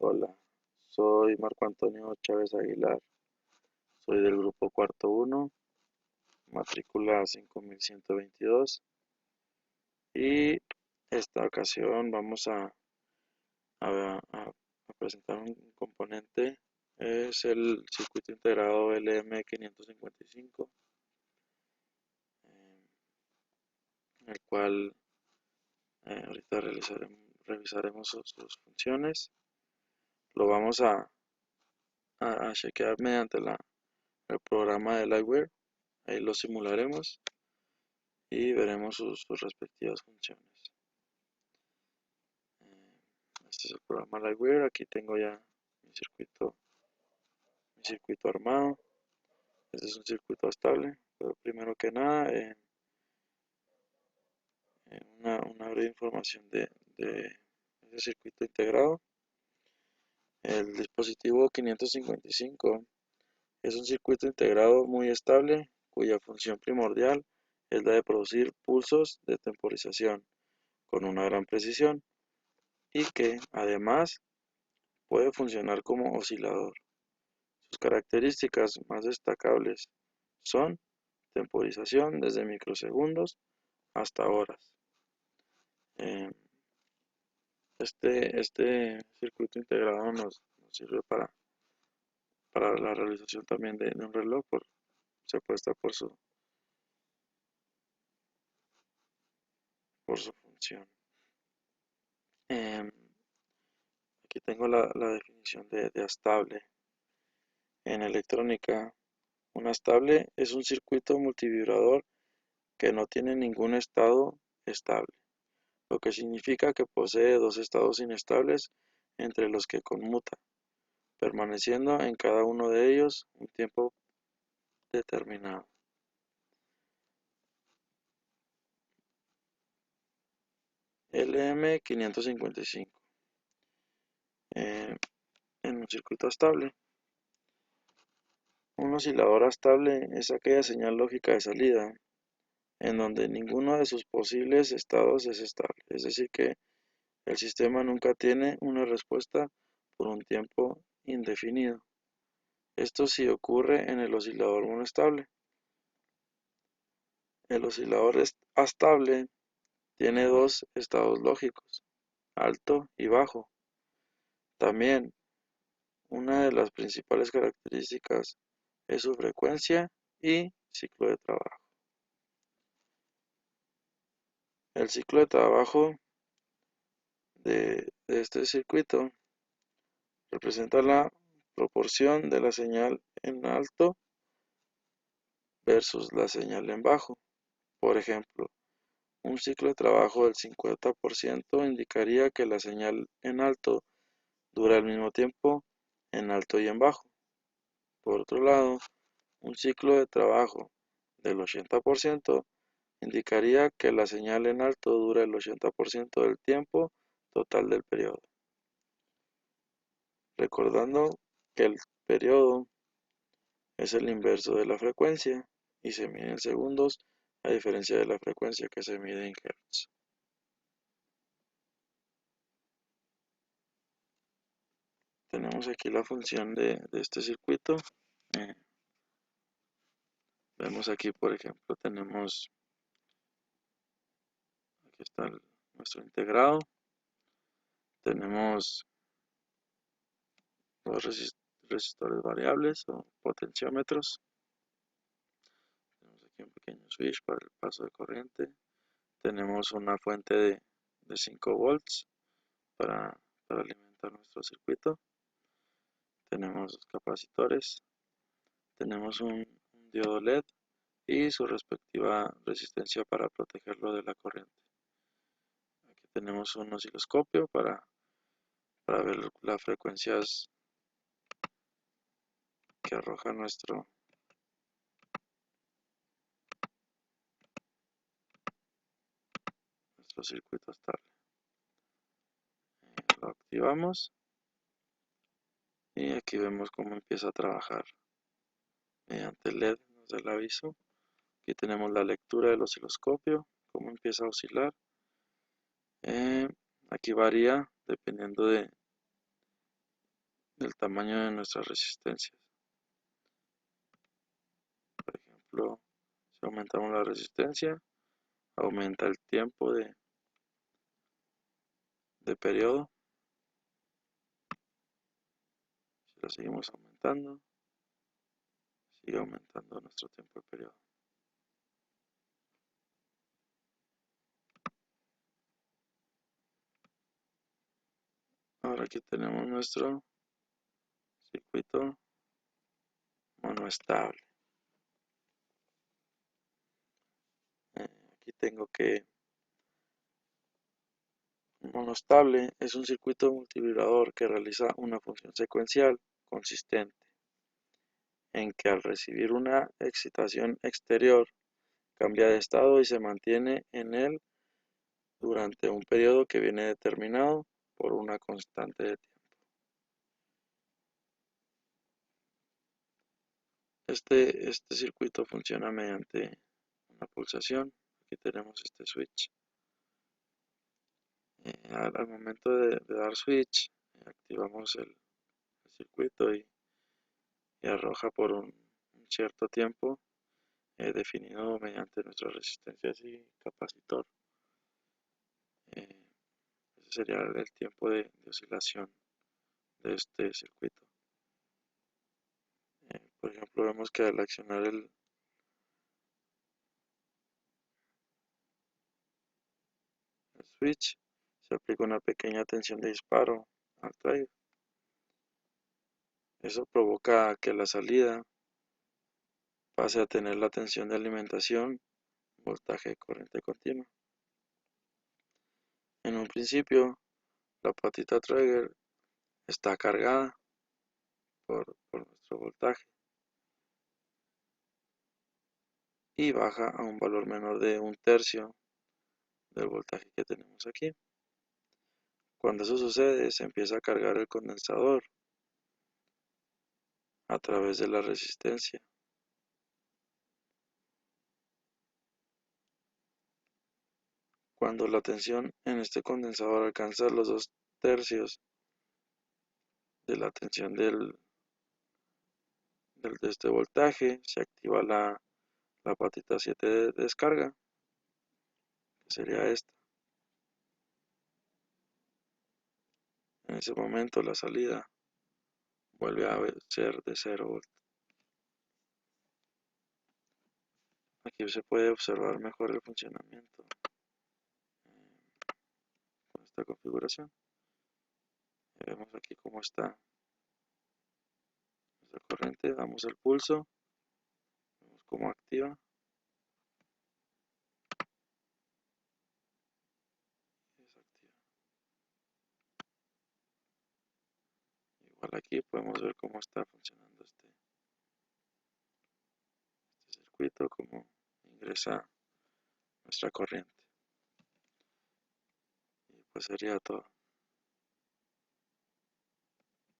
Hola, soy Marco Antonio Chávez Aguilar, soy del grupo cuarto uno, matrícula 5122 y esta ocasión vamos a presentar un componente, es el circuito integrado LM555, el cual ahorita revisaremos sus funciones. Lo vamos a chequear mediante el programa de Lightware. Ahí lo simularemos y veremos sus respectivas funciones. Este es el programa Lightware. Aquí tengo ya mi circuito armado. Este es un circuito estable. Pero primero que nada, una breve información de ese circuito integrado. El dispositivo 555 es un circuito integrado muy estable cuya función primordial es la de producir pulsos de temporización con una gran precisión y que además puede funcionar como oscilador. Sus características más destacables son temporización desde microsegundos hasta horas. Eh, este circuito integrado nos sirve para la realización también de un reloj, se apuesta por su función. Eh, Aquí tengo la definición de astable. En electrónica, un astable es un circuito multivibrador que no tiene ningún estado estable, lo que significa que posee dos estados inestables entre los que conmuta, permaneciendo en cada uno de ellos un tiempo determinado. LM555. En un circuito estable, un oscilador estable es aquella señal lógica de salida en donde ninguno de sus posibles estados es estable, es decir que el sistema nunca tiene una respuesta por un tiempo indefinido. Esto sí ocurre en el oscilador monostable. El oscilador astable tiene dos estados lógicos, alto y bajo. También, una de las principales características es su frecuencia y ciclo de trabajo. El ciclo de trabajo de este circuito representa la proporción de la señal en alto versus la señal en bajo. Por ejemplo, un ciclo de trabajo del 50% indicaría que la señal en alto dura al mismo tiempo en alto y en bajo. Por otro lado, un ciclo de trabajo del 80% indicaría que la señal en alto dura el 80% del tiempo total del periodo. Recordando que el periodo es el inverso de la frecuencia y se mide en segundos a diferencia de la frecuencia que se mide en hertz. Tenemos aquí la función de este circuito. Eh, Vemos aquí, por ejemplo, aquí está nuestro integrado. Tenemos dos resistores variables o potenciómetros. Tenemos aquí un pequeño switch para el paso de corriente. Tenemos una fuente de 5 volts para alimentar nuestro circuito. Tenemos capacitores. Tenemos un diodo LED y su respectiva resistencia para protegerlo de la corriente. Aquí tenemos un osciloscopio para ver las frecuencias que arroja nuestro circuito estable. Lo activamos y aquí vemos cómo empieza a trabajar mediante el LED, nos da el aviso. Aquí tenemos la lectura del osciloscopio, cómo empieza a oscilar. Aquí varía dependiendo del tamaño de nuestras resistencias. Por ejemplo, si aumentamos la resistencia, aumenta el tiempo de periodo. Si lo seguimos aumentando, sigue aumentando nuestro tiempo de periodo. Ahora aquí tenemos nuestro circuito monoestable. Aquí tengo que un monostable es un circuito multivibrador que realiza una función secuencial consistente, en que al recibir una excitación exterior cambia de estado y se mantiene en él durante un periodo que viene determinado por una constante de tiempo. Este circuito funciona mediante una pulsación. Aquí tenemos este switch. Al momento de dar switch, activamos el circuito y arroja por un cierto tiempo definido mediante nuestras resistencias y capacitor. Ese sería el tiempo de oscilación de este circuito. Por ejemplo, vemos que al accionar el switch se aplica una pequeña tensión de disparo al drive. Eso provoca que la salida pase a tener la tensión de alimentación, voltaje de corriente continua. En un principio, la patita trigger está cargada por nuestro voltaje y baja a un valor menor de un tercio del voltaje que tenemos aquí. Cuando eso sucede, se empieza a cargar el condensador a través de la resistencia. Cuando la tensión en este condensador alcanza los 2/3 de la tensión de este voltaje, se activa la patita 7 de descarga, que sería esta. En ese momento la salida vuelve a ser de 0 volts. Aquí se puede observar mejor el funcionamiento con esta configuración. Vemos aquí cómo está nuestra corriente, damos el pulso, vemos cómo activa y desactiva. Igual aquí podemos ver cómo está funcionando este circuito, cómo ingresa nuestra corriente. Y pues sería todo.